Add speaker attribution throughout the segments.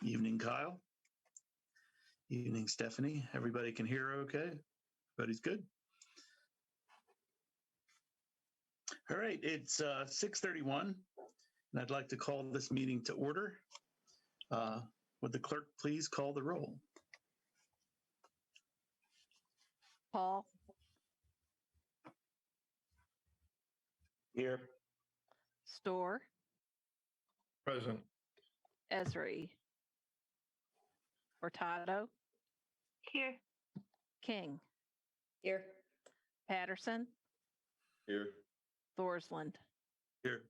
Speaker 1: Evening, Kyle. Evening, Stephanie. Everybody can hear okay? Everybody's good? All right, it's 6:31, and I'd like to call this meeting to order. Would the clerk please call the roll?
Speaker 2: Paul.
Speaker 3: Here.
Speaker 2: Store.
Speaker 3: Present.
Speaker 2: Esri. Hurtado.
Speaker 4: Here.
Speaker 2: King.
Speaker 4: Here.
Speaker 2: Patterson.
Speaker 3: Here.
Speaker 2: Thorsland.
Speaker 1: Here.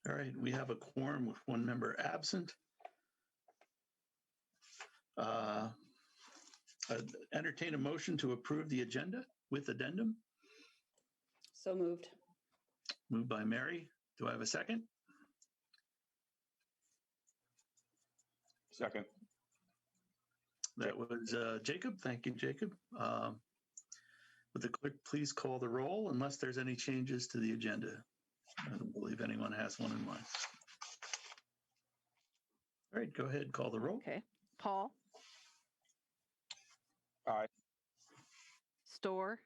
Speaker 1: All right, we have a quorum with one member absent. I'd entertain a motion to approve the agenda with addendum.
Speaker 4: So moved.
Speaker 1: Moved by Mary. Do I have a second?
Speaker 3: Second.
Speaker 1: That was Jacob. Thank you, Jacob. Would the clerk please call the roll unless there's any changes to the agenda? I don't believe anyone has one in mind. All right, go ahead, call the roll.
Speaker 2: Okay. Paul.
Speaker 3: Aye.
Speaker 2: Store.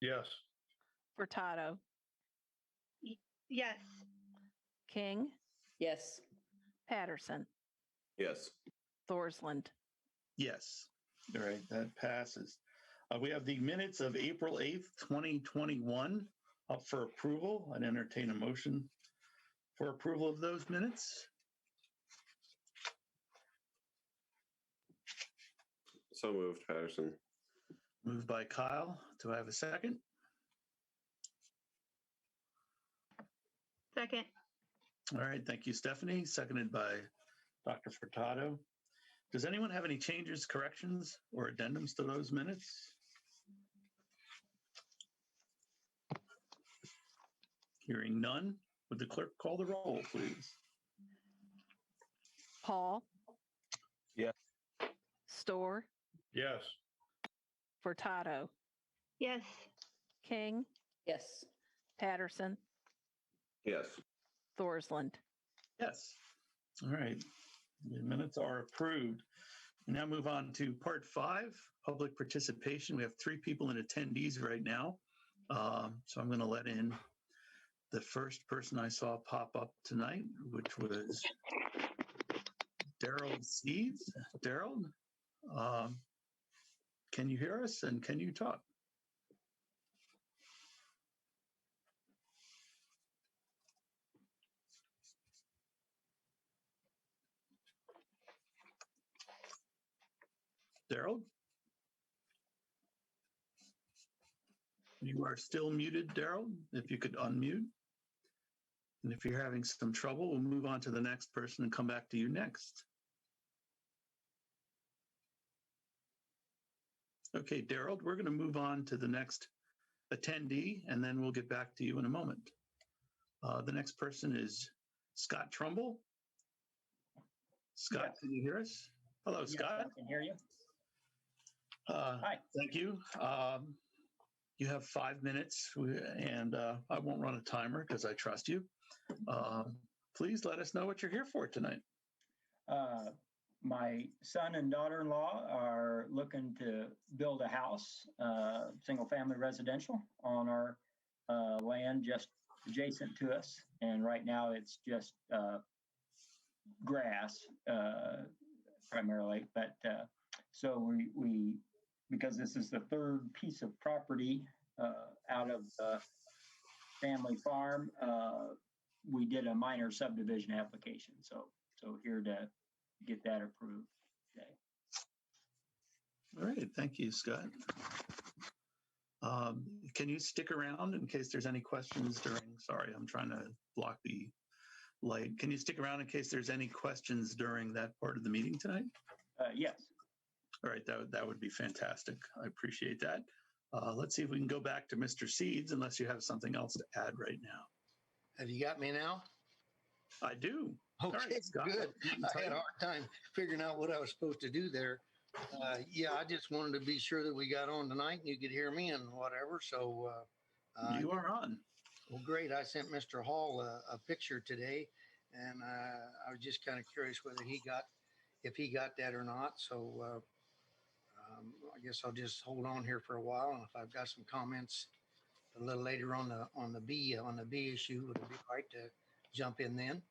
Speaker 3: Yes.
Speaker 2: Hurtado.
Speaker 4: Yes.
Speaker 2: King.
Speaker 4: Yes.
Speaker 2: Patterson.
Speaker 3: Yes.
Speaker 2: Thorsland.
Speaker 1: Yes. All right, that passes. We have the minutes of April 8th, 2021 up for approval. I'd entertain a motion for approval of those minutes.
Speaker 3: So moved, Patterson.
Speaker 1: Moved by Kyle. Do I have a second?
Speaker 4: Second.
Speaker 1: All right, thank you, Stephanie. Seconded by Dr. Furtado. Does anyone have any changes, corrections, or addendums to those minutes? Hearing none, would the clerk call the roll, please?
Speaker 2: Paul.
Speaker 3: Yes.
Speaker 2: Store.
Speaker 3: Yes.
Speaker 2: Hurtado.
Speaker 4: Yes.
Speaker 2: King.
Speaker 4: Yes.
Speaker 2: Patterson.
Speaker 3: Yes.
Speaker 2: Thorsland.
Speaker 1: Yes. All right. The minutes are approved. We now move on to part 5, public participation. We have 3 people and attendees right now. So I'm going to let in the first person I saw pop up tonight, which was Daryl Seeds. Daryl, can you hear us and can you talk? Daryl? You are still muted, Daryl, if you could unmute. And if you're having some trouble, we'll move on to the next person and come back to you next. Okay, Daryl, we're going to move on to the next attendee, and then we'll get back to you in a moment. The next person is Scott Trumbull. Scott, yes. Can you hear us? Hello, yes, Scott.
Speaker 5: I can hear you.
Speaker 1: Hi. Thank you. You have 5 minutes, and I won't run a timer because I trust you. Please let us know what you're here for tonight.
Speaker 5: My son and daughter-in-law are looking to build a house, single-family residential, on our land just adjacent to us. And right now it's just grass primarily. But so we because this is the third piece of property out of the family farm, we did a minor subdivision application. So here to get that approved today.
Speaker 1: All right, thank you, Scott. Can you stick around in case there's any questions during, sorry, I'm trying to block the light. Can you stick around in case there's any questions during that part of the meeting tonight?
Speaker 5: Yes.
Speaker 1: All right, that would be fantastic. I appreciate that. Let's see if we can go back to Mr. Seeds, unless you have something else to add right now.
Speaker 6: Have you got me now?
Speaker 1: I do.
Speaker 6: Okay,
Speaker 1: right, Scott,
Speaker 6: good. I had a hard time figuring out what I was supposed to do there. Yeah, I just wanted to be sure that we got on tonight and you could hear me and whatever. So
Speaker 1: you are on.
Speaker 6: Well, great. I sent Mr. Hall a picture today And I was just kind of curious whether if he got that or not. So I guess I'll just hold on here for a while. And if I've got some comments a little later on the B issue, would it be right to jump in then?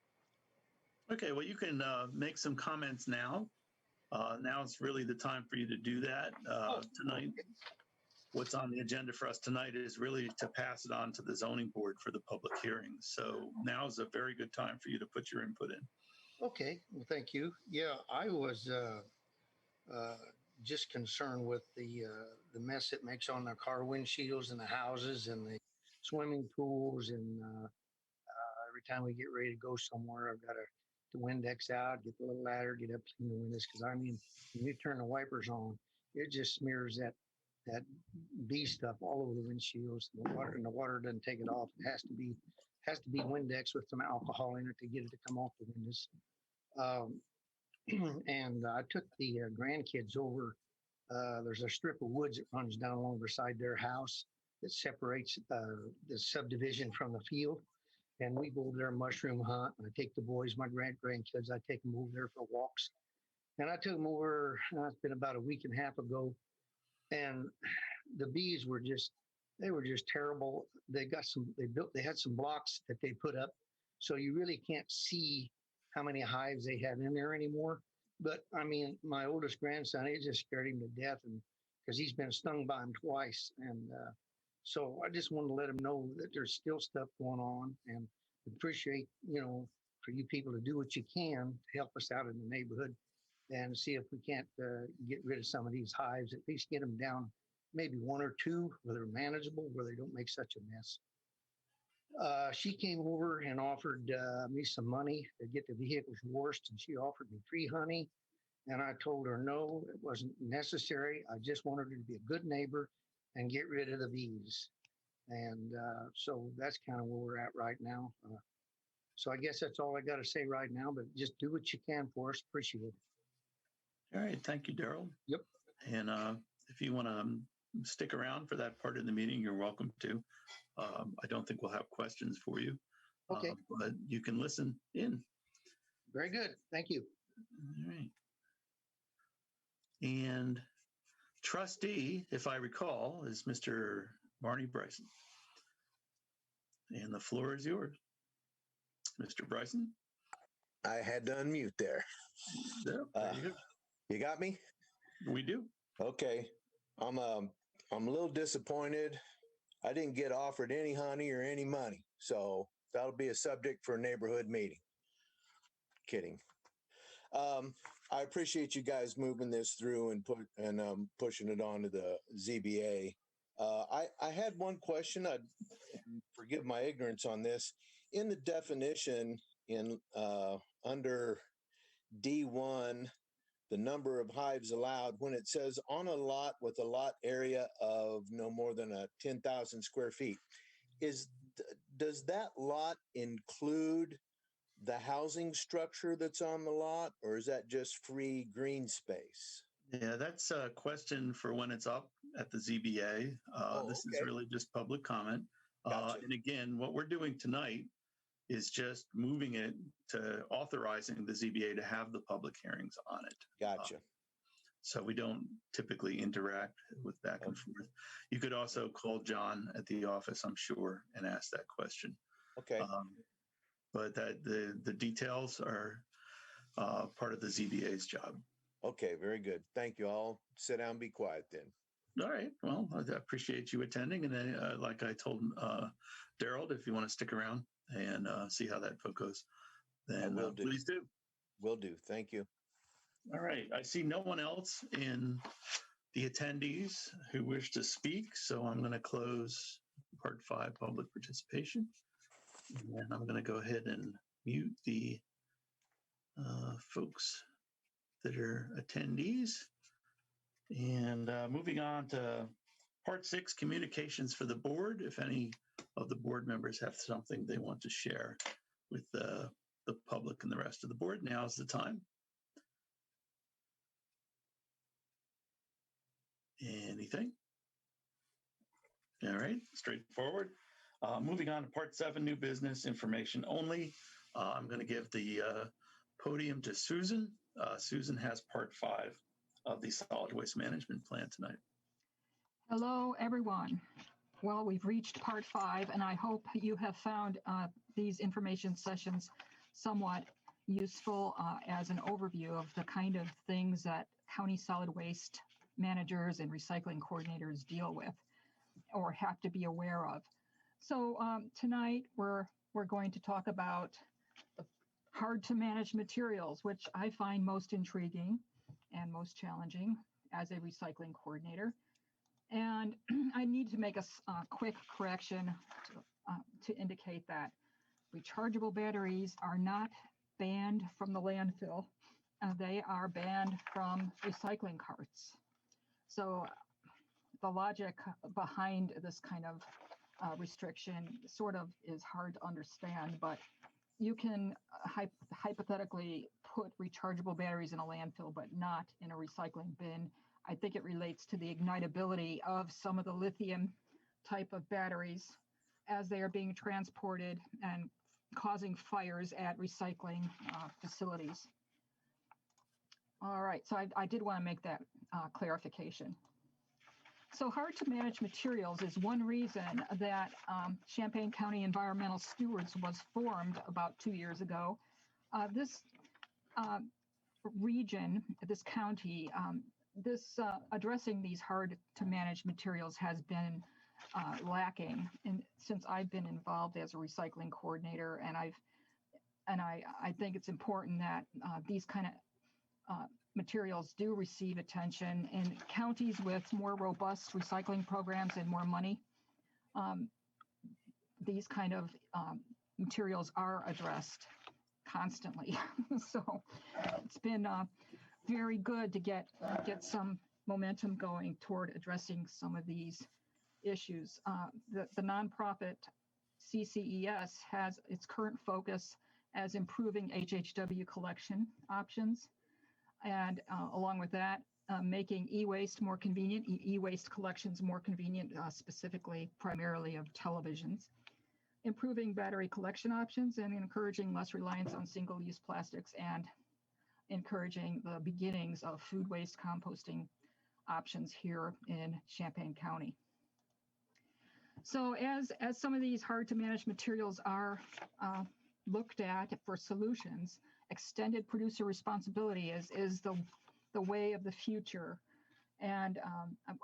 Speaker 1: Okay, well, you can make some comments now. Now is really the time for you to do that. Tonight, what's on the agenda for us tonight is really to pass it on to the zoning board for the public hearing. So now is a very good time for you to put your input in.
Speaker 6: Okay, well, thank you. Yeah, I was just concerned with the mess it makes on the car windshields and the houses and the swimming pools. And every time we get ready to go somewhere, I've got to the Windex out, get the little ladder, get up, clean the windows. Because I mean, when you turn the wipers on, it just smears that bee stuff all over the windshields and the water doesn't take it off. It has to be Windex with some alcohol in it to get it to come off the windows. And I took the grandkids over. There's a strip of woods that runs down along beside their house that separates the subdivision from the field. And we go over there mushroom hunt. And I take the boys, my grandkids, I take them over there for walks. And I took them over, it's been about a week and a half ago. And the bees were just terrible. They had some blocks that they put up. So you really can't see how many hives they have in there anymore. But I mean, my oldest grandson, it just scared him to death, and because he's been stung by them twice. And so I just wanted to let him know that there's still stuff going on, and appreciate, for you people to do what you can to help us out in the neighborhood and see if we can't get rid of some of these hives, at least get them down, maybe one or two where they're manageable, where they don't make such a mess. She came over and offered me some money to get the vehicles washed, and she offered me free honey. And I told her no, it wasn't necessary. I just wanted her to be a good neighbor and get rid of the bees. And so that's kind of where we're at right now. So I guess that's all I got to say right now, but just do what you can for us. Appreciate it.
Speaker 1: All right, thank you, Daryl.
Speaker 6: Yep.
Speaker 1: And if you want to stick around for that part of the meeting, you're welcome to. I don't think we'll have questions for you.
Speaker 6: Okay.
Speaker 1: But you can listen in.
Speaker 6: Very good. Thank you.
Speaker 1: All right. And trustee, if I recall, is Mr. Barney Bryson. And the floor is yours. Mr. Bryson?
Speaker 7: I had to unmute there.
Speaker 1: Yeah, there you go.
Speaker 7: You got me?
Speaker 1: We do.
Speaker 7: Okay. I'm a little disappointed. I didn't get offered any honey or any money, so that'll be a subject for a neighborhood meeting. Kidding. I appreciate you guys moving this through and pushing it on to the ZBA. I had one question. Forgive my ignorance on this. In the definition in under D1, the number of hives allowed, when it says on a lot with a lot area of no more than 10,000 square feet, does that lot include the housing structure that's on the lot, or is that just free green space?
Speaker 1: Yeah, that's a question for when it's up at the ZBA. This is really just public comment.
Speaker 7: Gotcha.
Speaker 1: And again, what we're doing tonight is just moving it to authorizing the ZBA to have the public hearings on it.
Speaker 7: Gotcha.
Speaker 1: So we don't typically interact with back and forth. You could also call John at the office, I'm sure, and ask that question.
Speaker 7: Okay.
Speaker 1: But the details are part of the ZBA's job.
Speaker 7: Okay, very good. Thank you. I'll sit down and be quiet then.
Speaker 1: All right. Well, I appreciate you attending. And then, like I told Daryl, if you want to stick around and see how that vote goes, then please do.
Speaker 7: Will do. Thank you.
Speaker 1: All right. I see no one else in the attendees who wish to speak. So I'm going to close part 5, public participation. And I'm going to go ahead and mute the folks that are attendees. And moving on to part 6, communications for the board. If any of the board members have something they want to share with the public and the rest of the board, now's the time. Anything? All right, straightforward. Moving on to part 7, new business information only. I'm going to give the podium to Susan. Susan has part 5 of the solid waste management plan tonight.
Speaker 8: Hello, everyone. Well, we've reached part 5, and I hope you have found these information sessions somewhat useful as an overview of the kind of things that county solid waste managers and recycling coordinators deal with or have to be aware of. So tonight we're going to talk about the hard to manage materials, which I find most intriguing and most challenging as a recycling coordinator. And I need to make a quick correction to indicate that rechargeable batteries are not banned from the landfill. They are banned from recycling carts. So the logic behind this kind of restriction sort of is hard to understand, but you can hypothetically put rechargeable batteries in a landfill, but not in a recycling bin. I think it relates to the ignitability of some of the lithium type of batteries as they are being transported and causing fires at recycling facilities. All right, so I did want to make that clarification. So hard to manage materials is one reason that Champaign County Environmental Stewards was formed about 2 years ago. This region, this county, addressing these hard to manage materials has been lacking since I've been involved as a recycling coordinator, and I think it's important that these kind of materials do receive attention in counties with more robust recycling programs and more money. These kind of materials are addressed constantly. So it's been very good to get some momentum going toward addressing some of these issues. The nonprofit CCES has its current focus as improving HHW collection options, and along with that, making e-waste more convenient, e-waste collections more convenient, specifically primarily of televisions, improving battery collection options, and encouraging less reliance on single-use plastics, and encouraging the beginnings of food waste composting options here in Champaign County. So as some of these hard to manage materials are looked at for solutions, extended producer responsibility is the way of the future. And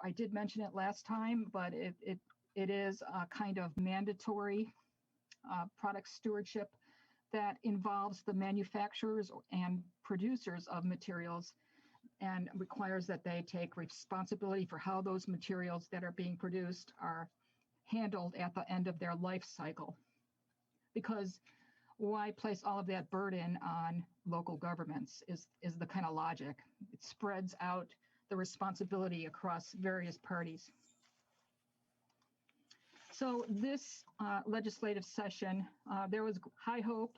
Speaker 8: I did mention it last time, but it is a kind of mandatory product stewardship that involves the manufacturers and producers of materials and requires that they take responsibility for how those materials that are being produced are handled at the end of their life cycle. Because why place all of that burden on local governments is the kind of logic. It spreads out the responsibility across various parties. So this legislative session, there was high hope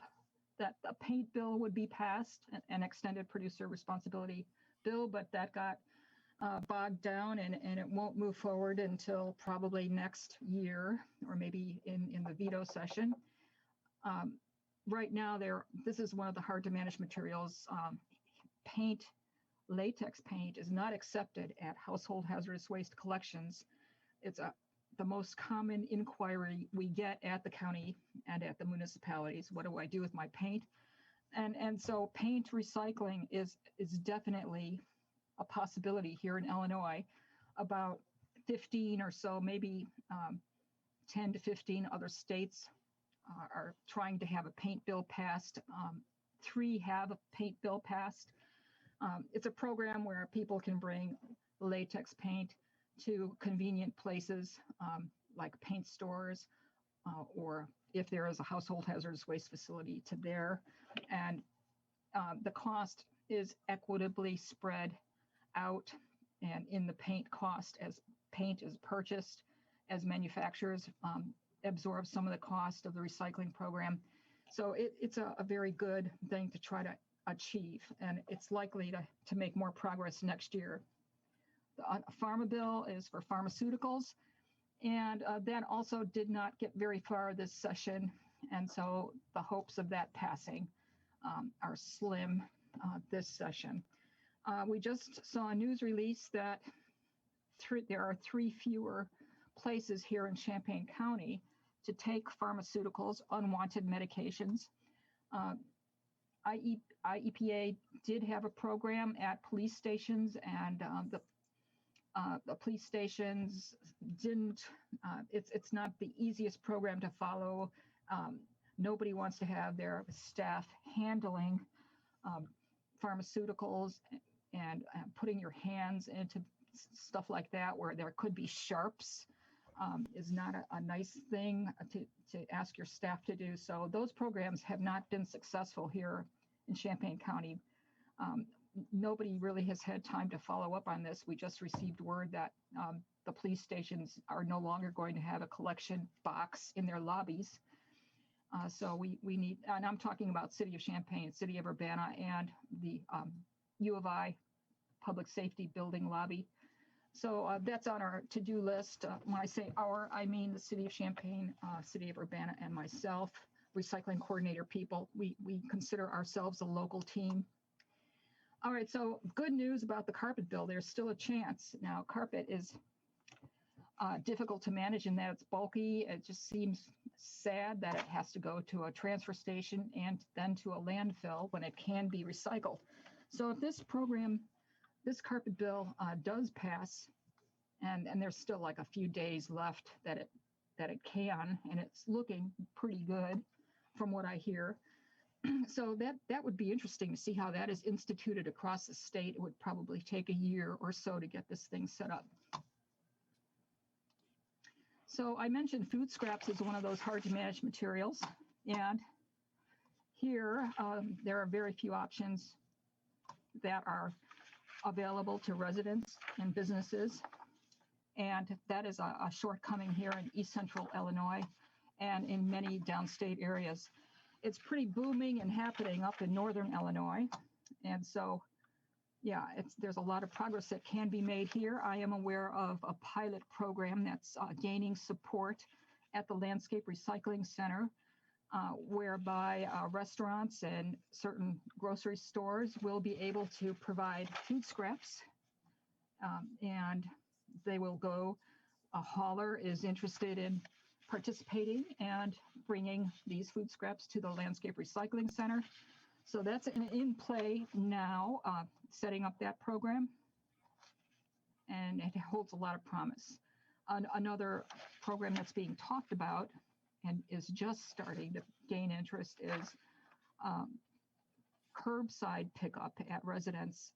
Speaker 8: that a paint bill would be passed, an extended producer responsibility bill, but that got bogged down and it won't move forward until probably next year or maybe in the veto session. Right now, this is one of the hard to manage materials. Paint, latex paint is not accepted at household hazardous waste collections. It's the most common inquiry we get at the county and at the municipalities. What do I do with my paint? And so paint recycling is definitely a possibility here in Illinois. About 15 or so, maybe 10 to 15 other states are trying to have a paint bill passed. 3 have a paint bill passed. It's a program where people can bring latex paint to convenient places like paint stores, or if there is a household hazardous waste facility, to there. And the cost is equitably spread out and in the paint cost as paint is purchased, as manufacturers absorb some of the cost of the recycling program. So it's a very good thing to try to achieve, and it's likely to make more progress next year. The pharma bill is for pharmaceuticals, and that also did not get very far this session. And so the hopes of that passing are slim this session. We just saw a news release that there are 3 fewer places here in Champaign County to take pharmaceuticals, unwanted medications. IEPA did have a program at police stations, and the police stations didn't, it's not the easiest program to follow. Nobody wants to have their staff handling pharmaceuticals and putting your hands into stuff like that where there could be sharps is not a nice thing to ask your staff to do. So those programs have not been successful here in Champaign County. Nobody really has had time to follow up on this. We just received word that the police stations are no longer going to have a collection box in their lobbies. So we need, and I'm talking about City of Champaign, City of Urbana, and the U of I Public Safety Building lobby. So that's on our to-do list. When I say our, I mean the City of Champaign, City of Urbana, and myself, recycling coordinator people. We consider ourselves a local team. All right, so good news about the carpet bill. There's still a chance. Now, carpet is difficult to manage in that it's bulky. It just seems sad that it has to go to a transfer station and then to a landfill when it can be recycled. So if this program, this carpet bill does pass, and there's still like a few days left that it can, and it's looking pretty good from what I hear. So that would be interesting to see how that is instituted across the state. It would probably take a year or so to get this thing set up. So I mentioned food scraps is one of those hard to manage materials. And here there are very few options that are available to residents and businesses. And that is a shortcoming here in East Central Illinois and in many downstate areas. It's pretty booming and happening up in Northern Illinois. And so, yeah, there's a lot of progress that can be made here. I am aware of a pilot program that's gaining support at the Landscape Recycling Center, whereby restaurants and certain grocery stores will be able to provide food scraps. And they will go, a hauler is interested in participating and bringing these food scraps to the Landscape Recycling Center. So that's in play now, setting up that program. And it holds a lot of promise. Another program that's being talked about and is just starting to gain interest is curbside pickup at residents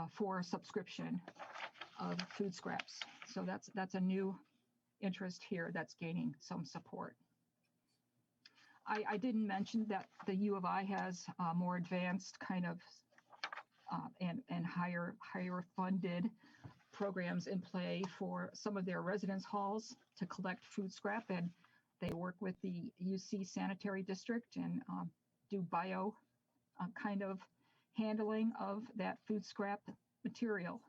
Speaker 8: for subscription of food scraps. So that's a new interest here that's gaining some support. I didn't mention that the U of I has more advanced kind of and higher funded programs in play for some of their residence halls to collect food scrap, and they work with the UC Sanitary District and do bio kind of handling of that food scrap material.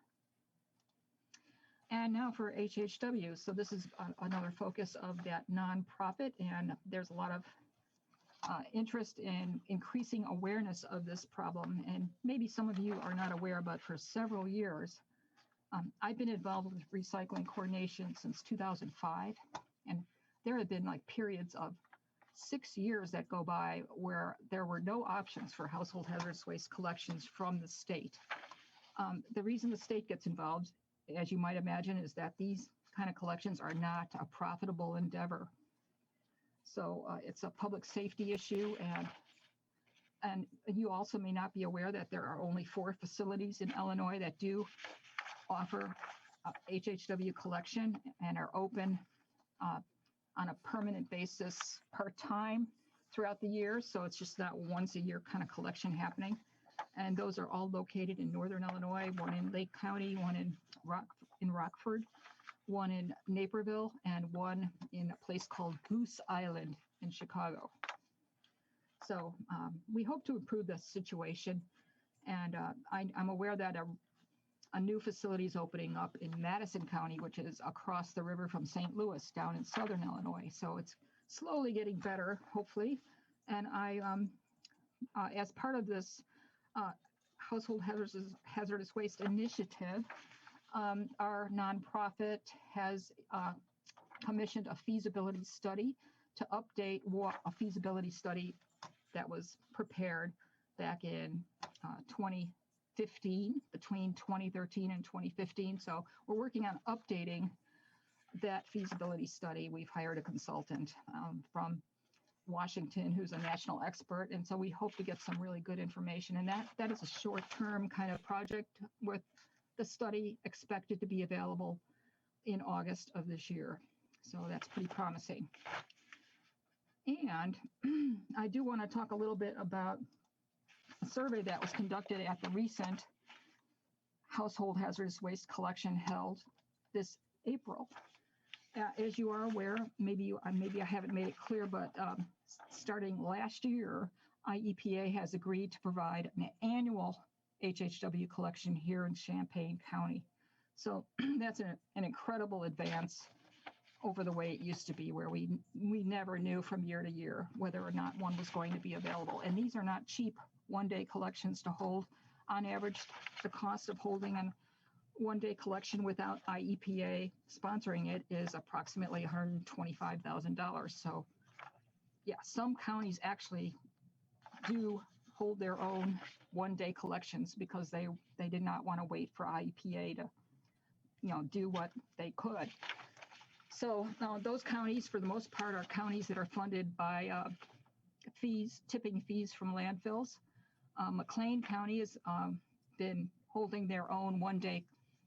Speaker 8: And now for HHW. So this is another focus of that nonprofit, and there's a lot of interest in increasing awareness of this problem. And maybe some of you are not aware, but for several years, I've been involved with recycling coordination since 2005. And there have been like periods of 6 years that go by where there were no options for household hazardous waste collections from the state. The reason the state gets involved, as you might imagine, is that these kind of collections are not a profitable endeavor. So it's a public safety issue, and you also may not be aware that there are only 4 facilities in Illinois that do offer HHW collection and are open on a permanent basis part-time throughout the year. So it's just not once a year kind of collection happening. And those are all located in Northern Illinois, one in Lake County, one in Rockford, one in Naperville, and one in a place called Goose Island in Chicago. So we hope to improve the situation. And I'm aware that a new facility is opening up in Madison County, which is across the river from St. Louis down in Southern Illinois. So it's slowly getting better, hopefully. And I, as part of this household hazardous waste initiative, our nonprofit has commissioned a feasibility study to update a feasibility study that was prepared back in 2015, between 2013 and 2015. So we're working on updating that feasibility study. We've hired a consultant from Washington who's a national expert. And so we hope to get some really good information. And that is a short-term kind of project, with the study expected to be available in August of this year. So that's pretty promising. And I do want to talk a little bit about a survey that was conducted at the recent household hazardous waste collection held this April. As you are aware, maybe I haven't made it clear, but starting last year, IEPA has agreed to provide an annual HHW collection here in Champaign County. So that's an incredible advance over the way it used to be, where we never knew from year to year whether or not one was going to be available. And these are not cheap one-day collections to hold. On average, the cost of holding a one-day collection without IEPA sponsoring it is approximately $125,000. So yeah, some counties actually do hold their own one-day collections because they did not want to wait for IEPA to, do what they could. So those counties, for the most part, are counties that are funded by tipping fees from landfills. McLean County has been holding their own one-day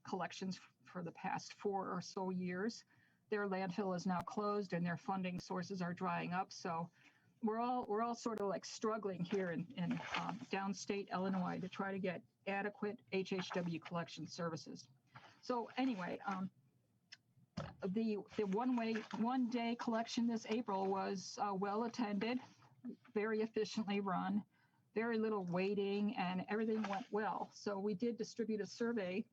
Speaker 8: collections for the past 4 or so years. Their landfill is now closed and their funding sources are drying up. So we're all sort of like struggling here in downstate Illinois to try to get adequate HHW collection services. So anyway, the one-day collection this April was well attended, very efficiently run, very little waiting, and everything went well. So we did distribute a survey,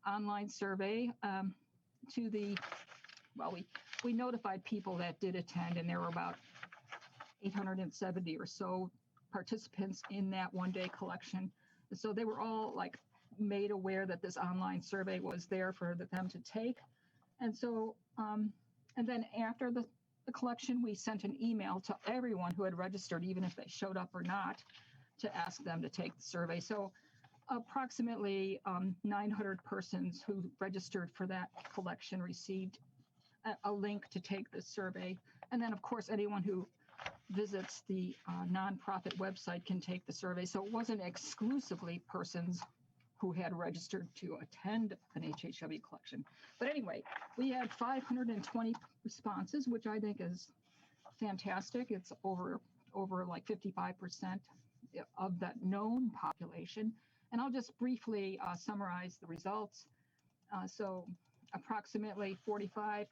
Speaker 8: online survey, to we notified people that did attend, and there were about 870 or so participants in that one-day collection. So they were all like made aware that this online survey was there for them to take. And so, and then after the collection, we sent an email to everyone who had registered, even if they showed up or not, to ask them to take the survey. So approximately 900 persons who registered for that collection received a link to take the survey. And then, of course, anyone who visits the nonprofit website can take the survey. So it wasn't exclusively persons who had registered to attend an HHW collection. But anyway, we had 520 responses, which I think is fantastic. It's over like 55% of the known population. And I'll just briefly summarize the results. So approximately 45%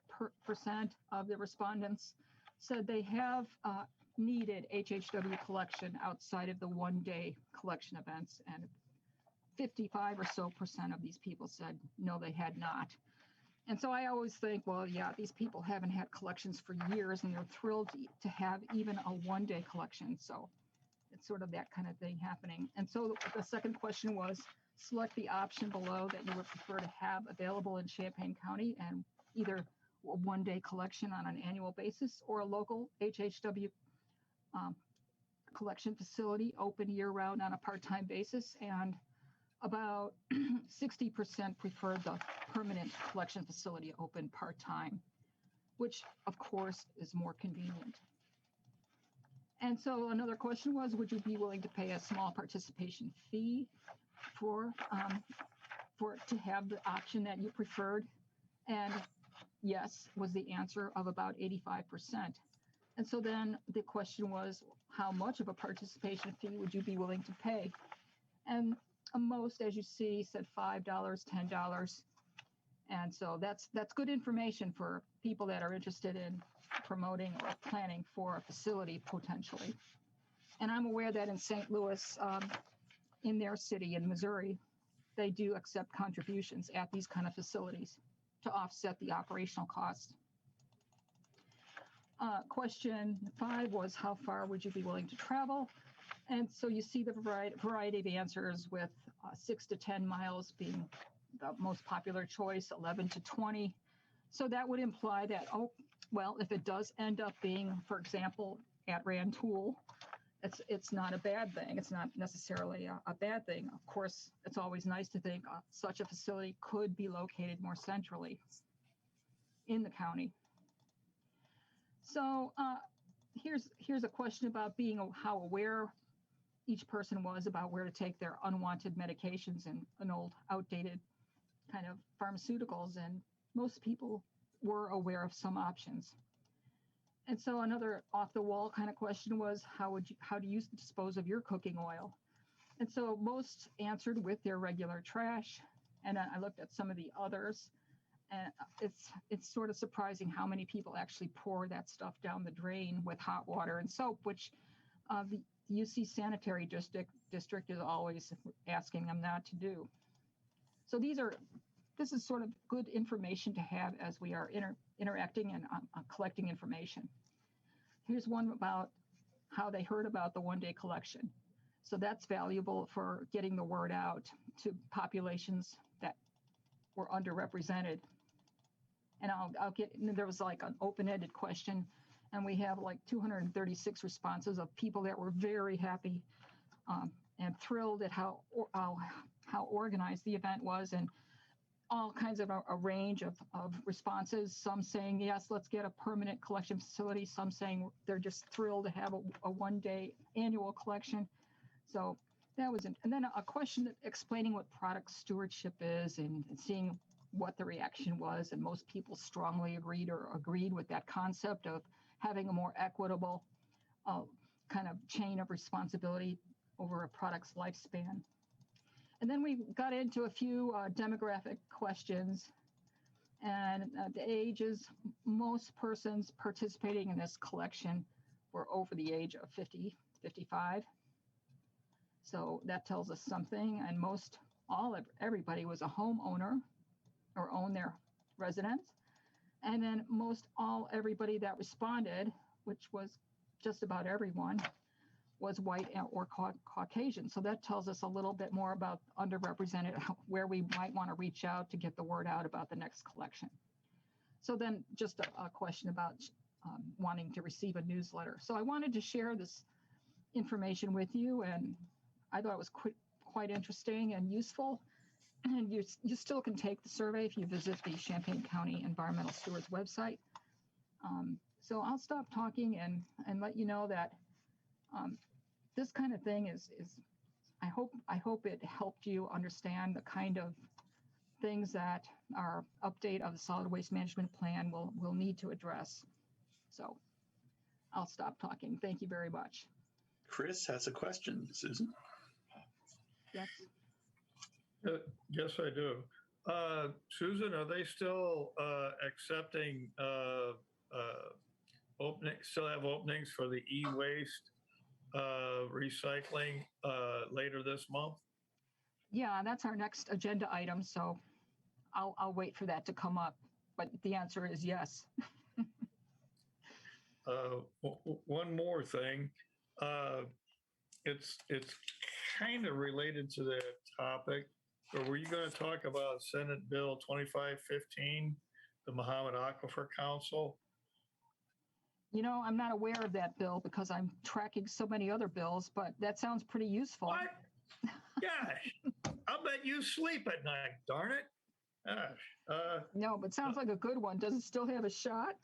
Speaker 8: of the respondents said they have needed HHW collection outside of the one-day collection events, and 55% or so of these people said no, they had not. And so I always think, well, yeah, these people haven't had collections for years and they're thrilled to have even a one-day collection. So it's sort of that kind of thing happening. And so the second question was, select the option below that you would prefer to have available in Champaign County, and either a one-day collection on an annual basis or a local HHW collection facility open year-round on a part-time basis. And about 60% preferred the permanent collection facility open part-time, which of course is more convenient. And so another question was, would you be willing to pay a small participation fee to have the option that you preferred? And yes was the answer of about 85%. And so then the question was, how much of a participation fee would you be willing to pay? And most, as you see, said $5, $10. And so that's good information for people that are interested in promoting or planning for a facility potentially. And I'm aware that in St. Louis, in their city in Missouri, they do accept contributions at these kind of facilities to offset the operational costs. Question 5 was how far would you be willing to travel? And so you see the variety of answers with 6 to 10 miles being the most popular choice, 11 to 20. So that would imply that, oh, well, if it does end up being, for example, at Rantoul, it's not a bad thing. It's not necessarily a bad thing. Of course, it's always nice to think such a facility could be located more centrally in the county. So here's a question about how aware each person was about where to take their unwanted medications and an old outdated kind of pharmaceuticals. And most people were aware of some options. And so another off the wall kind of question was, how do you dispose of your cooking oil? And so most answered with their regular trash. And I looked at some of the others, and it's sort of surprising how many people actually pour that stuff down the drain with hot water and soap, which the UC Sanitary District is always asking them not to do. So this is sort of good information to have as we are interacting and collecting information. Here's one about how they heard about the one-day collection. So that's valuable for getting the word out to populations that were underrepresented. And there was like an open-ended question, and we have like 236 responses of people that were very happy and thrilled at how organized the event was, and all kinds of a range of responses. Some saying, yes, let's get a permanent collection facility. Some saying they're just thrilled to have a one-day annual collection. So that was and then a question explaining what product stewardship is and seeing what the reaction was. And most people strongly agreed with that concept of having a more equitable kind of chain of responsibility over a product's lifespan. And then we got into a few demographic questions, and the ages. Most persons participating in this collection were over the age of 50, 55. So that tells us something. And everybody was a homeowner or owned their residence. And then everybody that responded, which was just about everyone, was white or Caucasian. So that tells us a little bit more about underrepresented, where we might want to reach out to get the word out about the next collection. So then just a question about wanting to receive a newsletter. So I wanted to share this information with you, and I thought it was quite interesting and useful. And you still can take the survey if you visit the Champaign County Environmental Stewards website. So I'll stop talking and let you know that this kind of thing is I hope it helped you understand the kind of things that our update of the solid waste management plan will need to address. So I'll stop talking. Thank you very much.
Speaker 1: Chris has a question, Susan.
Speaker 8: Yes.
Speaker 9: Yes, I do. Susan, are they still accepting still have openings for the e-waste recycling later this month?
Speaker 8: Yeah, that's our next agenda item. So I'll wait for that to come up. But the answer is yes.
Speaker 9: One more thing. It's kind of related to the topic, but were you going to talk about Senate Bill 2515, the Muhammad Aquifer Council?
Speaker 8: You know, I'm not aware of that bill because I'm tracking so many other bills, but that sounds pretty useful.
Speaker 9: What? Gosh, I'll bet you sleep at night, darn it. Gosh.
Speaker 8: No, but sounds like a good one. Does it still have a shot?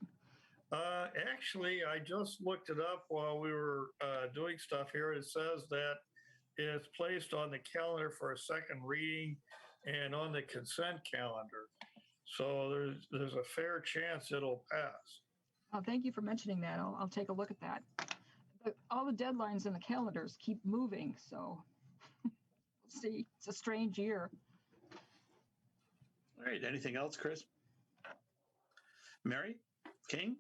Speaker 9: Actually, I just looked it up while we were doing stuff here. It says that it's placed on the calendar for a second reading and on the consent calendar. So there's a fair chance it'll pass.
Speaker 8: Oh, thank you for mentioning that. I'll take a look at that. But all the deadlines in the calendars keep moving, so we'll see. It's a strange year.
Speaker 1: All right. Anything else, Chris? Mary King?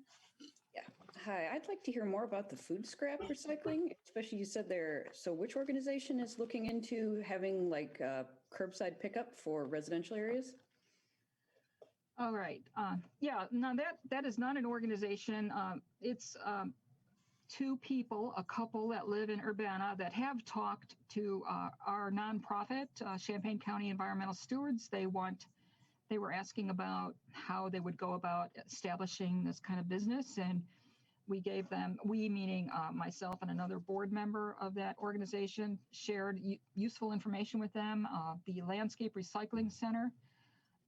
Speaker 4: Yeah. Hi, I'd like to hear more about the food scrap recycling, especially you said there. So which organization is looking into having like curbside pickup for residential areas?
Speaker 8: All right. Yeah, no, that is not an organization. It's two people, a couple that live in Urbana that have talked to our nonprofit, Champaign County Environmental Stewards. They were asking about how they would go about establishing this kind of business, and we gave them, we meaning myself and another board member of that organization, shared useful information with them. The Landscape Recycling Center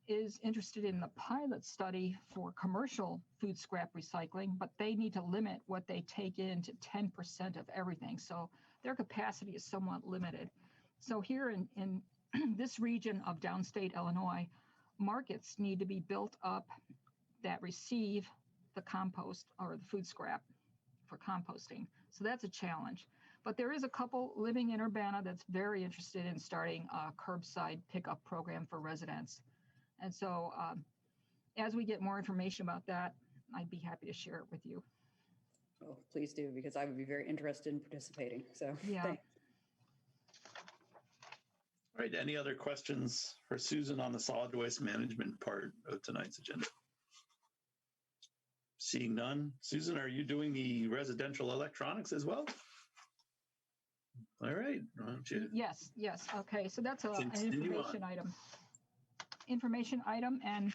Speaker 8: is interested in the pilot study for commercial food scrap recycling, but they need to limit what they take in to 10% of everything. So their capacity is somewhat limited. So here in this region of downstate Illinois, markets need to be built up that receive the compost or the food scrap for composting. So that's a challenge. But there is a couple living in Urbana that's very interested in starting a curbside pickup program for residents. And so as we get more information about that, I'd be happy to share it with you.
Speaker 4: Oh, please do, because I would be very interested in participating. So
Speaker 8: Yeah.
Speaker 4: thanks.
Speaker 1: All right, any other questions for Susan on the solid waste management part of tonight's agenda? Seeing none. Susan, are you doing the residential electronics as well? All right, why don't you?
Speaker 8: Yes. Okay, so that's an
Speaker 1: Continue
Speaker 8: information item. Information item, and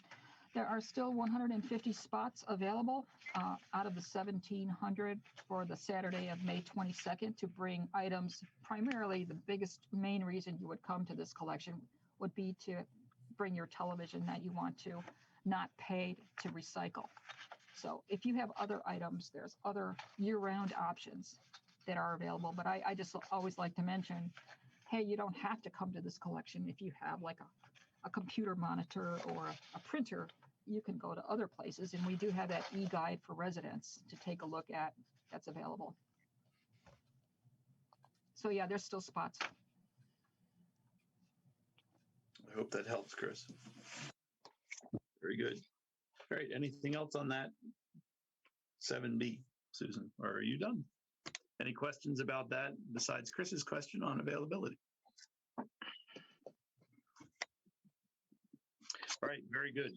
Speaker 8: there are still 150 spots available out of the 1,700 for the Saturday of May 22nd to bring items. Primarily, the main reason you would come to this collection would be to bring your television that you want to not pay to recycle. So if you have other items, there's other year-round options that are available. But I just always like to mention, hey, you don't have to come to this collection. If you have like a computer monitor or a printer, you can go to other places. And we do have that e-guide for residents to take a look at that's available. So yeah, there's still spots.
Speaker 1: I hope that helps, Chris. Very good. All right, anything else on that 7B, Susan, or are you done? Any questions about that besides Chris's question on availability? All right, very good.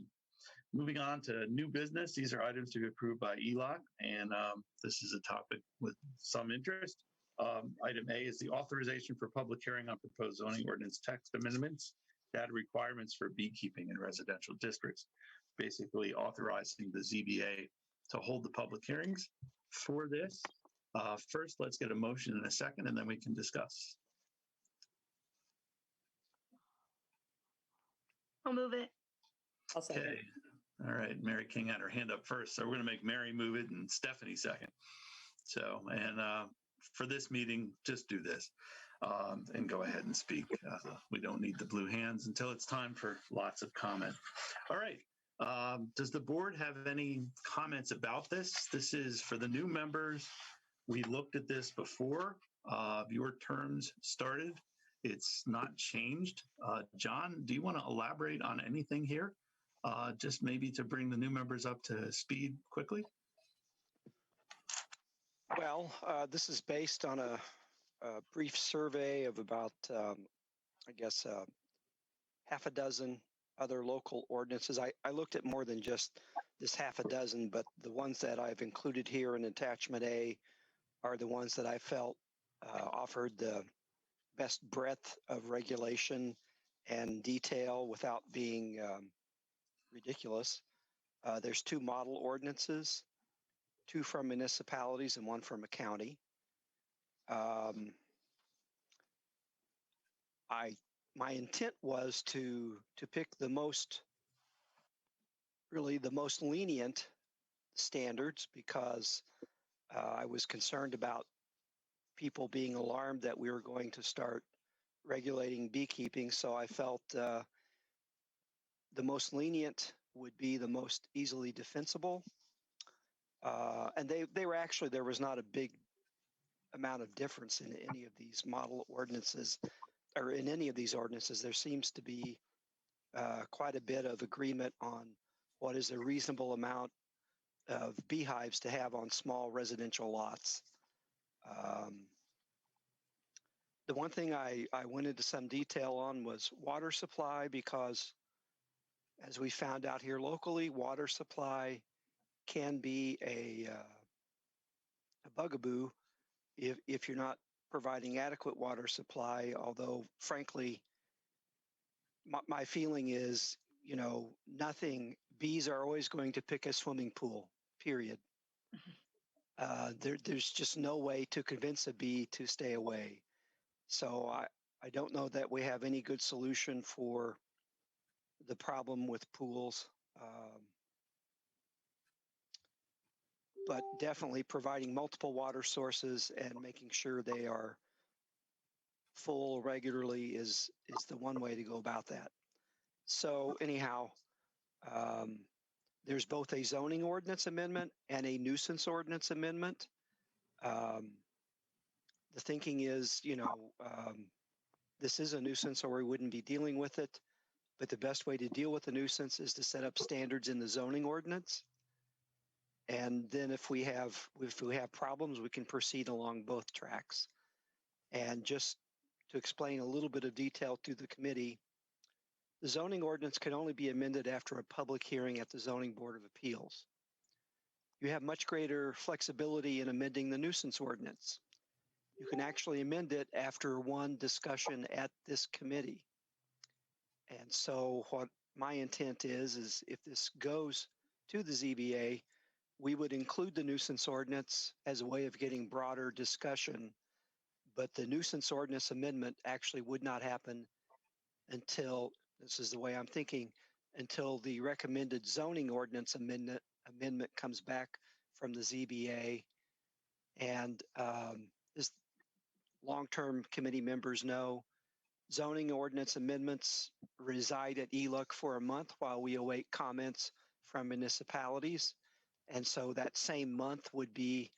Speaker 1: Moving on to new business. These are items to be approved by Eluc, and this is a topic with some interest. Item A is the authorization for public hearing on proposed zoning ordinance text amendments, data requirements for beekeeping in residential districts, basically authorizing the ZBA to hold the public hearings for this. First, let's get a motion in a second, and then we can discuss.
Speaker 10: I'll move it.
Speaker 4: I'll second.
Speaker 1: Okay. All right. Mary King had her hand up first, so we're going to make Mary move it and Stephanie second. So, and for this meeting, just do this and go ahead and speak. We don't need the blue hands until it's time for lots of comment. All right. Does the board have any comments about this? This is for the new members. We looked at this before your terms started. It's not changed. John, do you want to elaborate on anything here? Just maybe to bring the new members up to speed quickly.
Speaker 11: Well, this is based on a brief survey of about, I guess, half a dozen other local ordinances. I looked at more than just this half a dozen, but the ones that I've included here in attachment A are the ones that I felt offered the best breadth of regulation and detail without being ridiculous. There's 2 model ordinances, 2 from municipalities and 1 from a county. My intent was to pick the most lenient standards because I was concerned about people being alarmed that we were going to start regulating beekeeping. So I felt the most lenient would be the most easily defensible. And they were actually, there was not a big amount of difference in any of these model ordinances, or in any of these ordinances. There seems to be quite a bit of agreement on what is a reasonable amount of beehives to have on small residential lots. The one thing I went into some detail on was water supply, because as we found out here locally, water supply can be a bugaboo if you're not providing adequate water supply. Although, frankly, my feeling is, bees are always going to pick a swimming pool, period. There's just no way to convince a bee to stay away. So I don't know that we have any good solution for the problem with pools. But definitely providing multiple water sources and making sure they are full regularly is the one way to go about that. So anyhow, there's both a zoning ordinance amendment and a nuisance ordinance amendment. The thinking is, this is a nuisance or we wouldn't be dealing with it, but the best way to deal with the nuisance is to set up standards in the zoning ordinance. And then if we have problems, we can proceed along both tracks. And just to explain a little bit of detail to the committee, the zoning ordinance can only be amended after a public hearing at the Zoning Board of Appeals. You have much greater flexibility in amending the nuisance ordinance. You can actually amend it after one discussion at this committee. And so what my intent is if this goes to the ZBA, we would include the nuisance ordinance as a way of getting broader discussion, but the nuisance ordinance amendment actually would not happen until, this is the way I'm thinking, until the recommended zoning ordinance amendment comes back from the ZBA. And as long-term committee members know, zoning ordinance amendments reside at Eluc for a month while we await comments from municipalities. And so that same month would be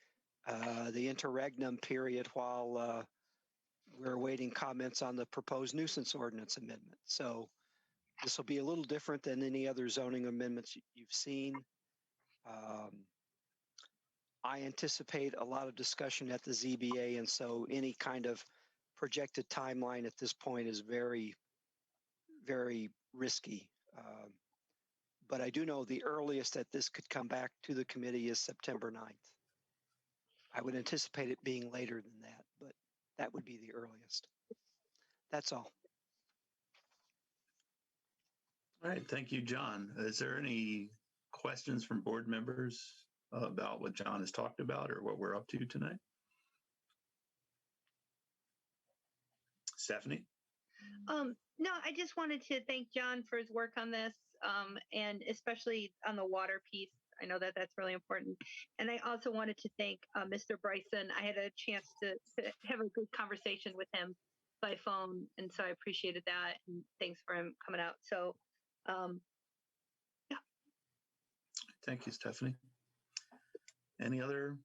Speaker 11: the interregnum period while we're awaiting comments on the proposed nuisance ordinance amendment. So this will be a little different than any other zoning amendments you've seen. I anticipate a lot of discussion at the ZBA, and so any kind of projected timeline at this point is very, very risky. But I do know the earliest that this could come back to the committee is September 9th. I would anticipate it being later than that, but that would be the earliest. That's all.
Speaker 1: All right, thank you, John. Is there any questions from board members about what John has talked about or what we're up to tonight? Stephanie?
Speaker 10: No, I just wanted to thank John for his work on this, and especially on the water piece. I know that that's really important. And I also wanted to thank Mr. Bryson. I had a chance to have a good conversation with him by phone, and so I appreciated that. And thanks for him coming out. So, yeah.
Speaker 1: Thank you, Stephanie. Any other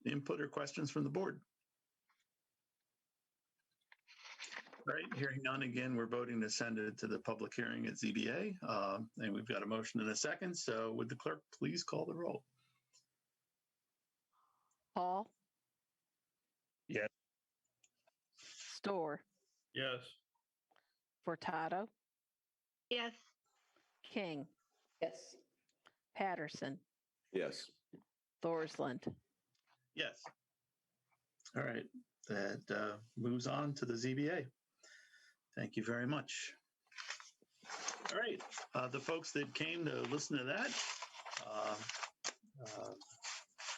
Speaker 1: input or questions from the board? All right, hearing none again, we're voting to send it to the public hearing at ZBA. And we've got a motion and a second. So would the clerk please call the roll?
Speaker 2: Hall,
Speaker 3: Yes.
Speaker 2: Store,
Speaker 9: Yes.
Speaker 2: Furtado,
Speaker 10: Yes.
Speaker 2: King,
Speaker 4: Yes.
Speaker 2: Patterson,
Speaker 3: Yes.
Speaker 2: Thorsland.
Speaker 1: Yes. All right, that moves on to the ZBA. Thank you very much. All right, the folks that came to listen to that,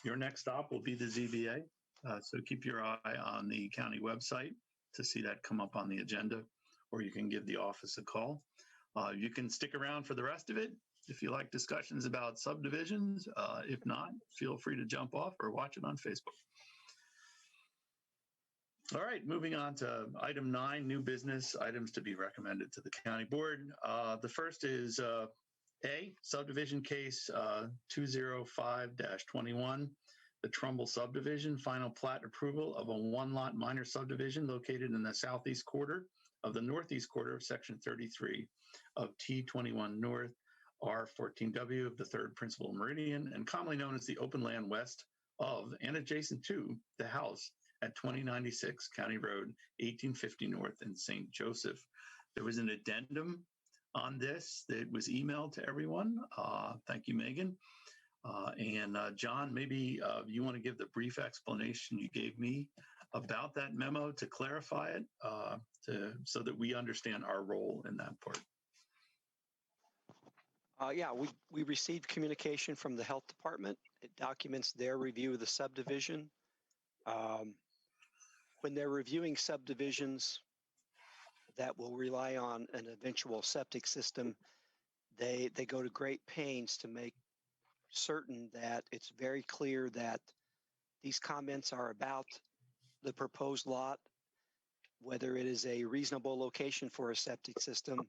Speaker 1: your next stop will be the ZBA. So keep your eye on the county website to see that come up on the agenda, or you can give the office a call. You can stick around for the rest of it if you like discussions about subdivisions. If not, feel free to jump off or watch it on Facebook. All right, moving on to item 9, new business items to be recommended to the county board. The first is A, subdivision case 205-21, the Trumbull subdivision, final plat approval of a 1-lot minor subdivision located in the southeast quarter of the northeast quarter of section 33 of T21 North, R14W of the 3rd Principal Meridian, and commonly known as the open land west of and adjacent to the house at 2096 County Road 1850 North in St. Joseph. There was an addendum on this that was emailed to everyone. Thank you, Megan. And John, maybe you want to give the brief explanation you gave me about that memo to clarify it, so that we understand our role in that part.
Speaker 11: Yeah, we received communication from the health department. It documents their review of the subdivision. When they're reviewing subdivisions that will rely on an eventual septic system, they go to great pains to make certain that it's very clear that these comments are about the proposed lot, whether it is a reasonable location for a septic system.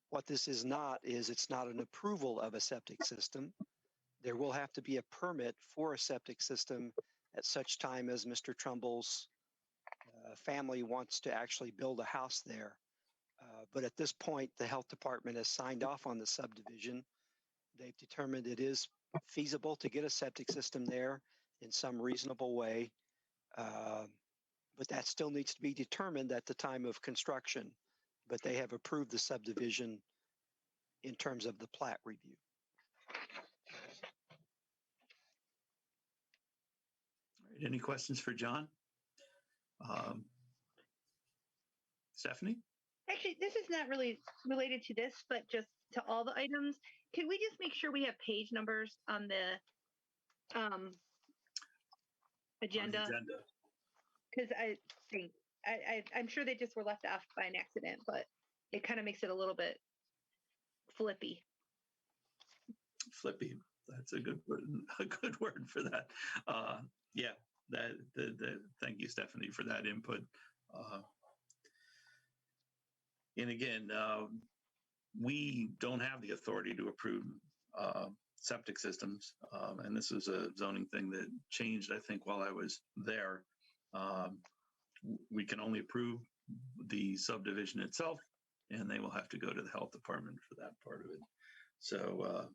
Speaker 11: What this is not is it's not an approval of a septic system. There will have to be a permit for a septic system at such time as Mr. Trumbull's family wants to actually build a house there. But at this point, the health department has signed off on the subdivision. They've determined it is feasible to get a septic system there in some reasonable way. But that still needs to be determined at the time of construction. But they have approved the subdivision in terms of the plat review.
Speaker 1: All right, any questions for John? Stephanie?
Speaker 10: Actually, this is not really related to this, but just to all the items. Can we just make sure we have page numbers on the agenda? Because I think I'm sure they just were left off by an accident, but it kind of makes it a little bit flippy.
Speaker 1: Flippy. That's a good word. A good word for that. Yeah. Thank you, Stephanie, for that input. And again, we don't have the authority to approve septic systems, and this was a zoning thing that changed, I think, while I was there. We can only approve the subdivision itself, and they will have to go to the health department for that part of it. So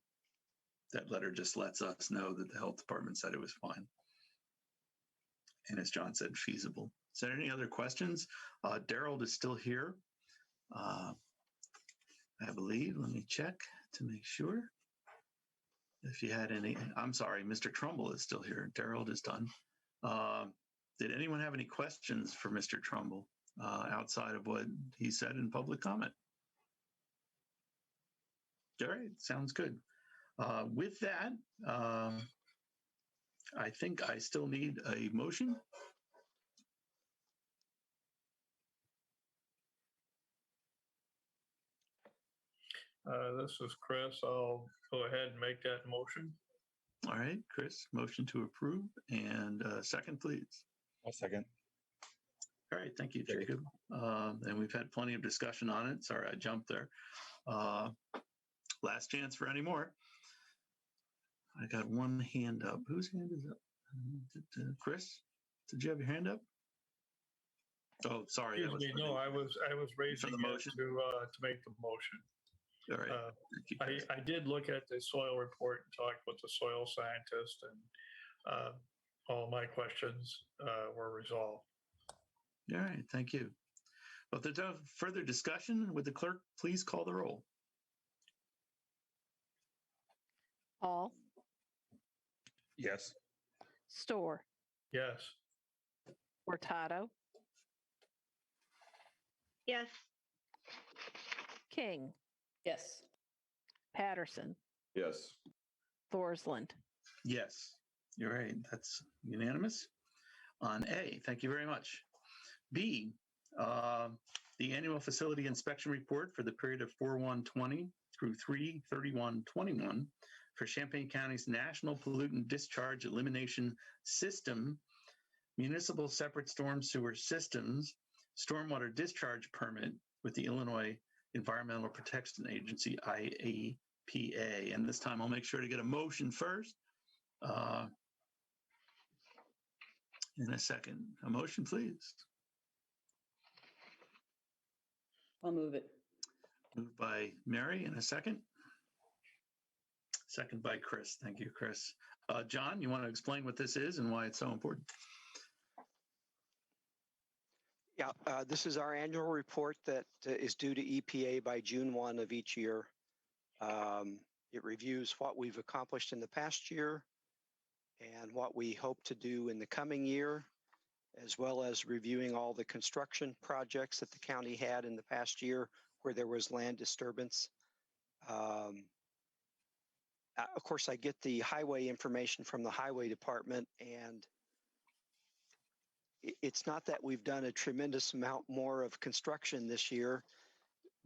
Speaker 1: that letter just lets us know that the health department said it was fine. And as John said, feasible. Is there any other questions? Daryl is still here. I believe, let me check to make sure. If you had any, I'm sorry, Mr. Trumbull is still here. Daryl is done. Did anyone have any questions for Mr. Trumbull outside of what he said in public comment? All right, sounds good. With that, I think I still need a motion.
Speaker 9: This is Chris. I'll go ahead and make that motion.
Speaker 1: All right, Chris, motion to approve, and second, please.
Speaker 3: I'll second.
Speaker 1: All right, thank you, Jacob. And we've had plenty of discussion on it. Sorry, I jumped there. Last chance for any more. I got one hand up. Whose hand is up? Chris, did you have your hand up? Oh, sorry.
Speaker 9: Excuse me. No, I was raising
Speaker 1: the motion
Speaker 9: to make the motion.
Speaker 1: All right.
Speaker 9: I did look at the soil report and talked with the soil scientist, and all my questions were resolved.
Speaker 1: All right, thank you. Well, if there's no further discussion, would the clerk please call the roll?
Speaker 2: Hall,
Speaker 3: Yes.
Speaker 2: Store,
Speaker 9: Yes.
Speaker 2: Hurtado,
Speaker 10: Yes.
Speaker 2: King,
Speaker 4: Yes.
Speaker 2: Patterson,
Speaker 3: Yes.
Speaker 2: Thorsland.
Speaker 1: Yes, you're right. That's unanimous. On A, thank you very much. B, the annual facility inspection report for the period of 4/1/20 through 3/31/21 for Champaign County's National Pollutant Discharge Elimination System, Municipal Separate Storm Sewer Systems, Stormwater Discharge Permit with the Illinois Environmental Protection Agency, IEPA. And this time I'll make sure to get a motion first. In a second. A motion, please.
Speaker 4: I'll move it.
Speaker 1: Moved by Mary, in a second. Second by Chris. Thank you, Chris. John, you want to explain what this is and why it's so important?
Speaker 11: Yeah, this is our annual report that is due to EPA by June 1 of each year. It reviews what we've accomplished in the past year and what we hope to do in the coming year, as well as reviewing all the construction projects that the county had in the past year where there was land disturbance. Of course, I get the highway information from the highway department, and it's not that we've done a tremendous amount more of construction this year,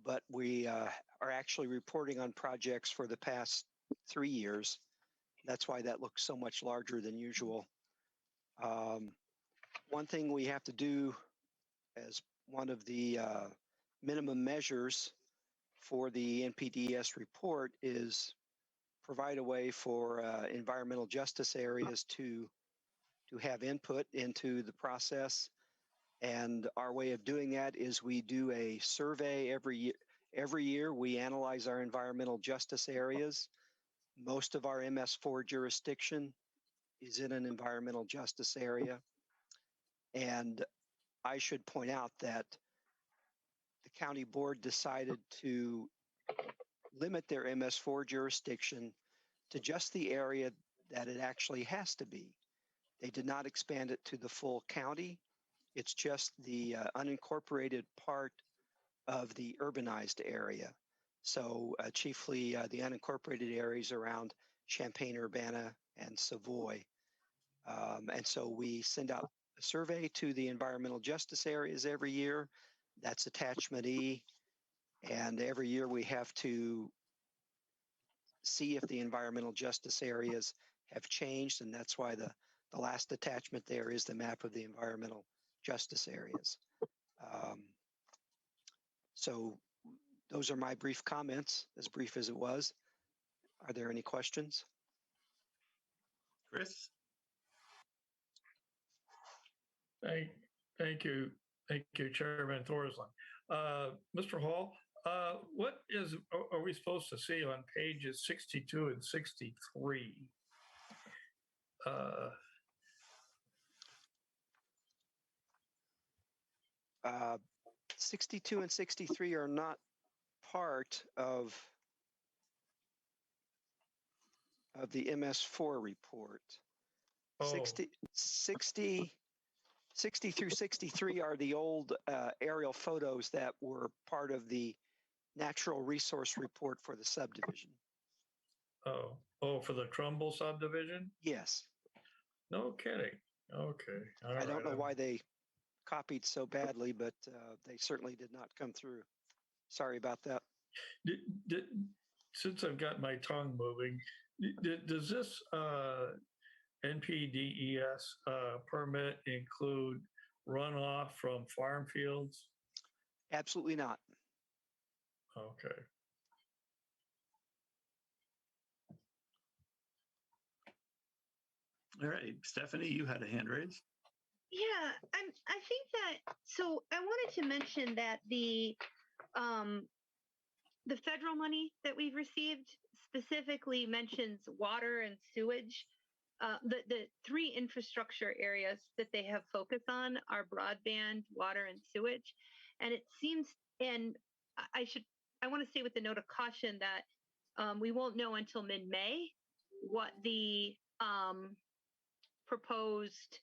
Speaker 11: but we are actually reporting on projects for the past 3 years. That's why that looks so much larger than usual. One thing we have to do as one of the minimum measures for the NPDES report is provide a way for environmental justice areas to have input into the process. And our way of doing that is we do a survey every year. Every year we analyze our environmental justice areas. Most of our MS4 jurisdiction is in an environmental justice area. And I should point out that the county board decided to limit their MS4 jurisdiction to just the area that it actually has to be. They did not expand it to the full county. It's just the unincorporated part of the urbanized area. So chiefly the unincorporated areas around Champaign-Urbana and Savoy. And so we send out a survey to the environmental justice areas every year. That's attachment E. And every year we have to see if the environmental justice areas have changed. And that's why the last attachment there is the map of the environmental justice areas. So those are my brief comments, as brief as it was. Are there any questions?
Speaker 1: Chris?
Speaker 9: Thank you, Chairman Thorsland. Mr. Hall, what are we supposed to see on pages 62 and 63?
Speaker 11: 62 and 63 are not part of the MS4 report.
Speaker 9: Oh.
Speaker 11: 60 through 63 are the old aerial photos that were part of the natural resource report for the subdivision.
Speaker 9: Oh, for the Trumbull subdivision?
Speaker 11: Yes.
Speaker 9: No kidding. Okay. All
Speaker 11: I don't
Speaker 9: right.
Speaker 11: know why they copied so badly, but they certainly did not come through. Sorry about that.
Speaker 9: Since I've got my tongue moving, does this NPDES permit include runoff from farm fields?
Speaker 11: Absolutely not.
Speaker 9: Okay.
Speaker 1: All right, Stephanie, you had a hand raised.
Speaker 10: Yeah, I think that, so I wanted to mention that the federal money that we've received specifically mentions water and sewage. The three infrastructure areas that they have focus on are broadband, water, and sewage. And it seems, and I want to say with the note of caution that we won't know until mid-May what the proposed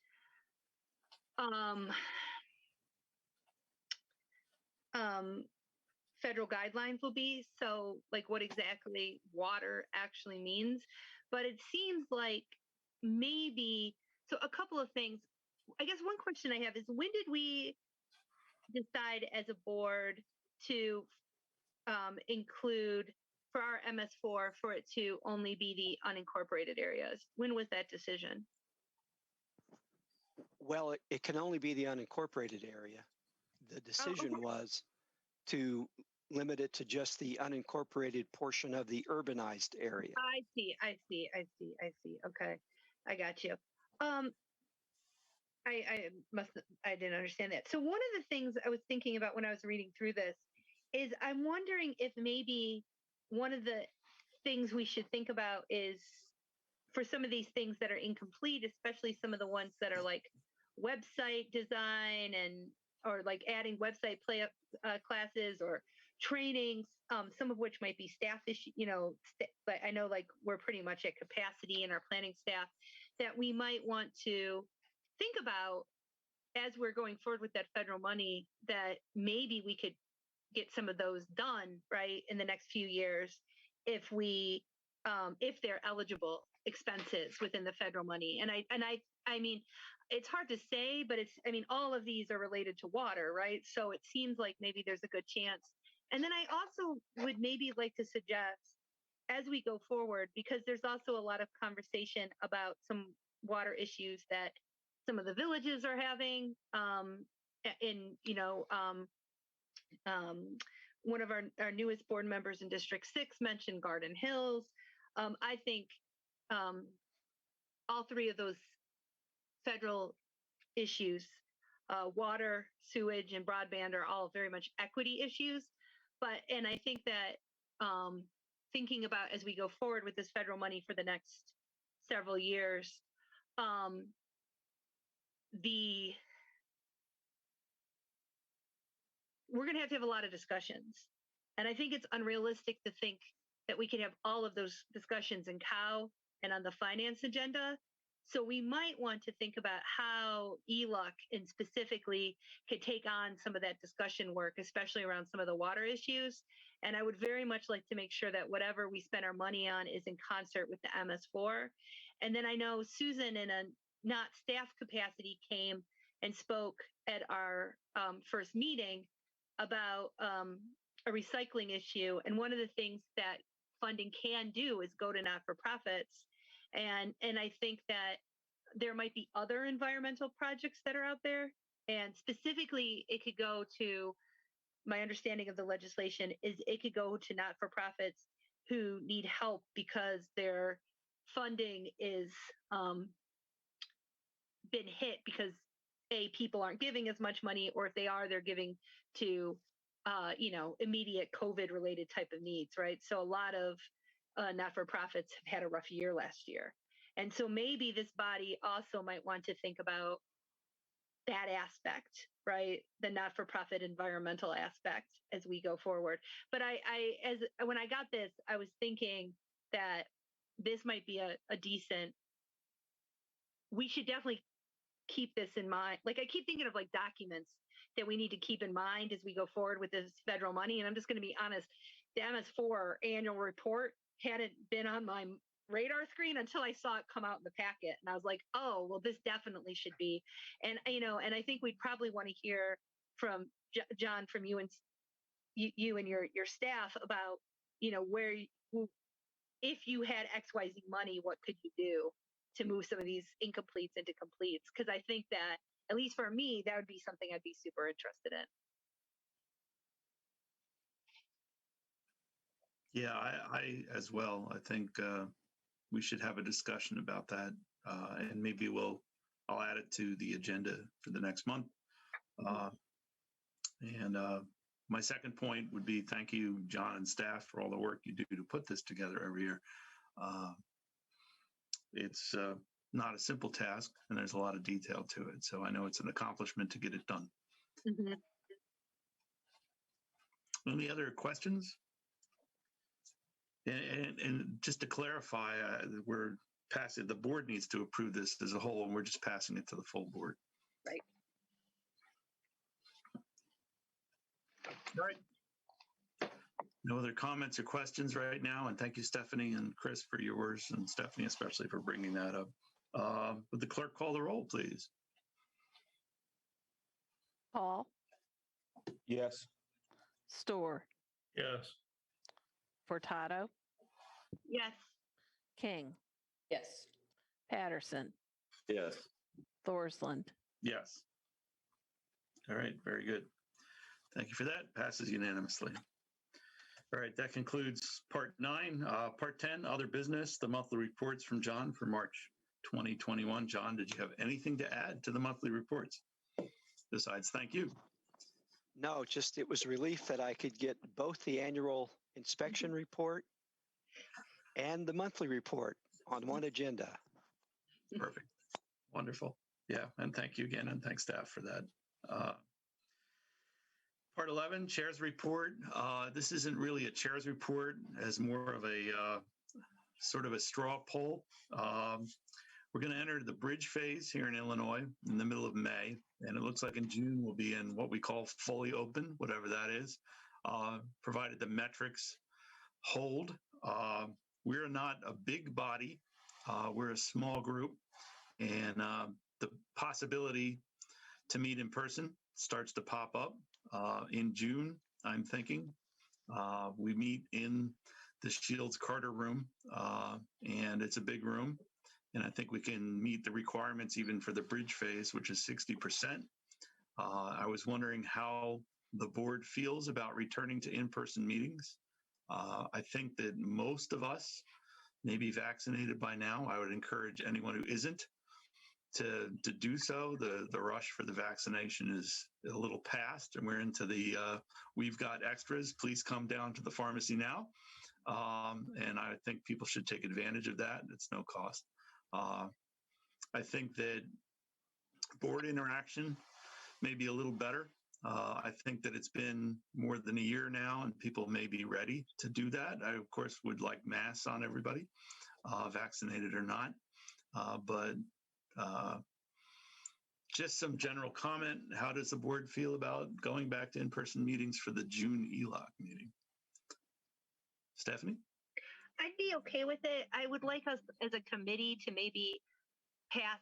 Speaker 10: federal guidelines will be. So like what exactly water actually means. But it seems like maybe, so a couple of things. I guess one question I have is, when did we decide as a board to include for our MS4 for it to only be the unincorporated areas? When was that decision?
Speaker 11: Well, it can only be the unincorporated area. The decision was to limit it to just the unincorporated portion of the urbanized area.
Speaker 10: I see. Okay, I got you. I didn't understand that. So one of the things I was thinking about when I was reading through this is I'm wondering if maybe one of the things we should think about is for some of these things that are incomplete, especially some of the ones that are like website design and or like adding website classes or trainings, some of which might be staff issue, but I know like we're pretty much at capacity in our planning staff, that we might want to think about as we're going forward with that federal money, that maybe we could get some of those done right in the next few years if they're eligible expenses within the federal money. And I mean, it's hard to say, but all of these are related to water, right? So it seems like maybe there's a good chance. And then I also would maybe like to suggest, as we go forward, because there's also a lot of conversation about some water issues that some of the villages are having. One of our newest board members in District 6 mentioned Garden Hills. I think all three of those federal issues, water, sewage, and broadband, are all very much equity issues. And I think that thinking about as we go forward with this federal money for the next several years, we're going to have a lot of discussions. And I think it's unrealistic to think that we can have all of those discussions in COW and on the finance agenda. So we might want to think about how Eluc and specifically could take on some of that discussion work, especially around some of the water issues. And I would very much like to make sure that whatever we spend our money on is in concert with the MS4. And then I know Susan, in a not staff capacity, came and spoke at our first meeting about a recycling issue. And one of the things that funding can do is go to not-for-profits. And I think that there might be other environmental projects that are out there. And specifically, it could go to, my understanding of the legislation is it could go to not-for-profits who need help because their funding is been hit because people aren't giving as much money, or if they are, they're giving to immediate COVID related type of needs, right? So a lot of not-for-profits have had a rough year last year. And so maybe this body also might want to think about that aspect, right? The not-for-profit environmental aspect as we go forward. But when I got this, I was thinking that this might be a decent, we should definitely keep this in mind. Like, I keep thinking of like documents that we need to keep in mind as we go forward with this federal money. And I'm just going to be honest, the MS4 annual report hadn't been on my radar screen until I saw it come out in the packet. And I was like, oh, well, this definitely should be. And, and I think we'd probably want to hear from John, from you and your staff about, where, if you had XYZ money, what could you do to move some of these incompletes into completes? Because I think that, at least for me, that would be something I'd be super interested in.
Speaker 1: Yeah, I as well. I think we should have a discussion about that, and maybe I'll add it to the agenda for the next month. And my second point would be thank you, John and staff, for all the work you do to put this together every year. It's not a simple task, and there's a lot of detail to it. So I know it's an accomplishment to get it done.
Speaker 10: Mm-hmm.
Speaker 1: Any other questions? And just to clarify, we're passing, the board needs to approve this as a whole, and we're just passing it to the full board.
Speaker 10: Right.
Speaker 1: All right. No other comments or questions right now. And thank you, Stephanie and Chris, for yours, and Stephanie especially for bringing that up. Would the clerk call the roll, please?
Speaker 2: Paul,
Speaker 3: Yes.
Speaker 2: Store,
Speaker 9: Yes.
Speaker 2: Furtado,
Speaker 10: Yes.
Speaker 2: King,
Speaker 4: Yes.
Speaker 2: Patterson,
Speaker 3: Yes.
Speaker 2: Thorsland.
Speaker 1: Yes. All right, very good. Thank you for that. Passes unanimously. All right, that concludes part 9. Part 10, other business, the monthly reports from John for March 2021. John, did you have anything to add to the monthly reports besides thank you?
Speaker 11: No, just it was a relief that I could get both the annual inspection report and the monthly report on one agenda.
Speaker 1: Perfect. Wonderful. Yeah, and thank you again, and thanks staff for that. Part 11, Chair's Report. This isn't really a Chair's Report, as more of a sort of a straw poll. We're going to enter the bridge phase here in Illinois in the middle of May, and it looks like in June we'll be in what we call fully open, whatever that is, provided the metrics hold. We're not a big body. We're a small group, and the possibility to meet in person starts to pop up in June, I'm thinking. We meet in the Shields Carter room, and it's a big room. And I think we can meet the requirements even for the bridge phase, which is 60%. I was wondering how the board feels about returning to in-person meetings. I think that most of us may be vaccinated by now. I would encourage anyone who isn't to do so. The rush for the vaccination is a little past, and we're into the we've got extras. Please come down to the pharmacy now. And I think people should take advantage of that. It's no cost. I think that board interaction may be a little better. I think that it's been more than a year now, and people may be ready to do that. I, of course, would like masks on everybody, vaccinated or not. But just some general comment. How does the board feel about going back to in-person meetings for the June ELOC meeting? Stephanie?
Speaker 10: I'd be okay with it. I would like us as a committee to maybe pass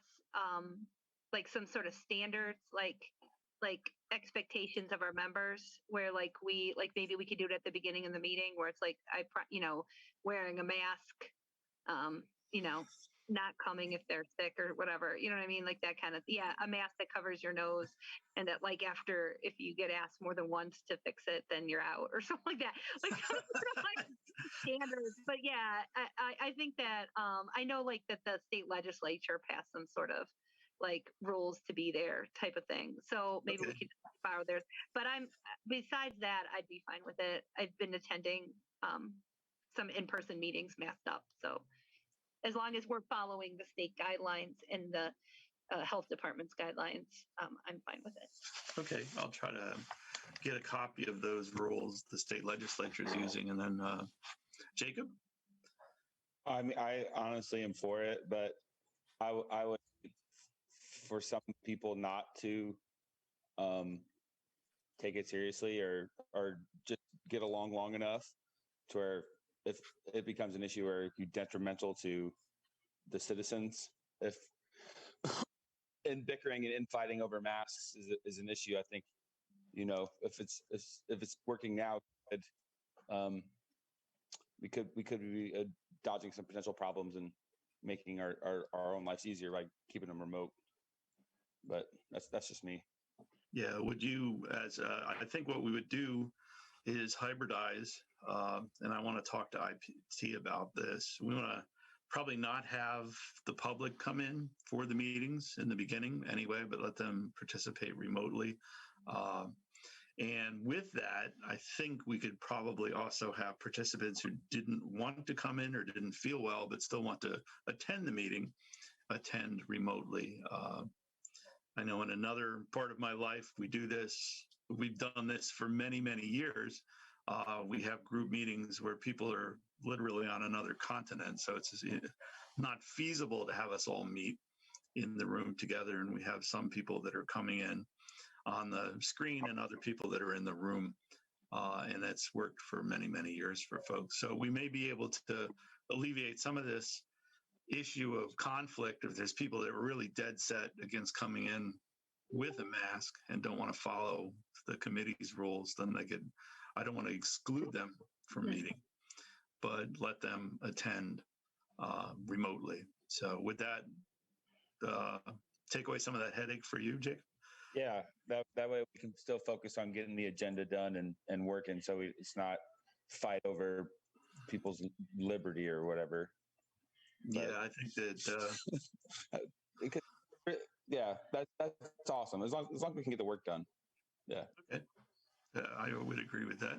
Speaker 10: like some sort of standards, like expectations of our members, where like maybe we could do it at the beginning of the meeting, where it's like wearing a mask, not coming if they're sick or whatever, you know what I mean, like that kind of, a mask that covers your nose, and that like after, if you get asked more than once to fix it, then you're out or something like that, like sort of like standards. But I think that I know like that the state legislature passed some sort of like rules to be there type of thing, so maybe we could borrow theirs. But besides that, I'd be fine with it. I've been attending some in-person meetings masked up, so as long as we're following the state guidelines and the health department's guidelines, I'm fine with it.
Speaker 1: Okay, I'll try to get a copy of those rules the state legislature is using, and then Jacob?
Speaker 3: I mean, I honestly am for it, but I would, for some people not to take it seriously or just get along long enough to where if it becomes an issue where you're detrimental to the citizens, if and bickering and infighting over masks is an issue. I think, if it's working now, we could be dodging some potential problems and making our own lives easier by keeping them remote. But that's just me.
Speaker 1: Yeah, would you, I think what we would do is hybridize, and I want to talk to IPT about this. We want to probably not have the public come in for the meetings in the beginning anyway, but let them participate remotely. And with that, I think we could probably also have participants who didn't want to come in or didn't feel well, but still want to attend the meeting, attend remotely. I know in another part of my life, we do this. We've done this for many, many years. We have group meetings where people are literally on another continent. So it's not feasible to have us all meet in the room together. And we have some people that are coming in on the screen and other people that are in the room. And that's worked for many, many years for folks. So we may be able to alleviate some of this issue of conflict if there's people that are really dead set against coming in with a mask and don't want to follow the committee's rules. Then I don't want to exclude them from meeting, but let them attend remotely. So would that take away some of that headache for you, Jake?
Speaker 3: Yeah, that way we can still focus on getting the agenda done and working, so it's not fight over people's liberty or whatever. But,
Speaker 1: yeah, I think that.
Speaker 3: That's awesome. As long as we can get the work done. Yeah.
Speaker 1: Okay. I would agree with that.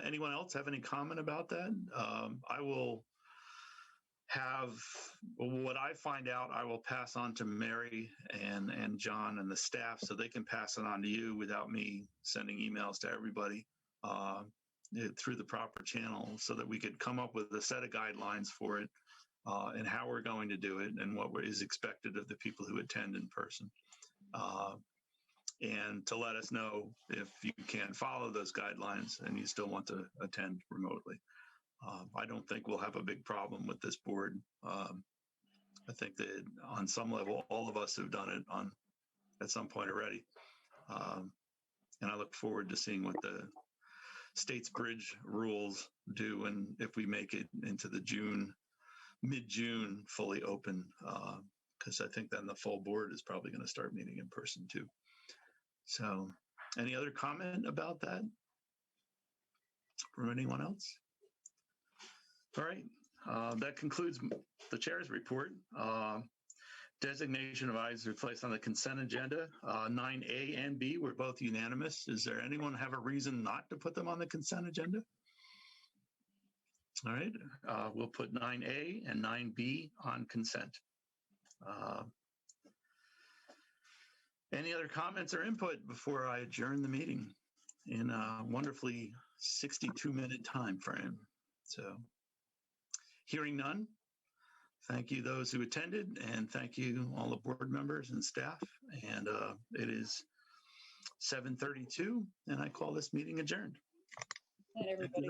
Speaker 1: Anyone else have any comment about that? I will have what I find out, I will pass on to Mary and John and the staff so they can pass it on to you without me sending emails to everybody through the proper channel, so that we could come up with a set of guidelines for it and how we're going to do it and what is expected of the people who attend in person. And to let us know if you can't follow those guidelines and you still want to attend remotely. I don't think we'll have a big problem with this board. I think that on some level, all of us have done it at some point already. And I look forward to seeing what the state's bridge rules do, and if we make it into the mid-June fully open, because I think then the full board is probably going to start meeting in person too. So any other comment about that from anyone else? All right, that concludes the chair's report. Designation of items to be placed on the consent agenda. 9A and B were both unanimous. Is there anyone have a reason not to put them on the consent agenda? All right, we'll put 9A and 9B on consent. Any other comments or input before I adjourn the meeting in a wonderfully 62-minute time frame? So, hearing none, thank you those who attended, and thank you all the board members and staff. And it is 7:32, and I call this meeting adjourned.
Speaker 4: Night, everybody.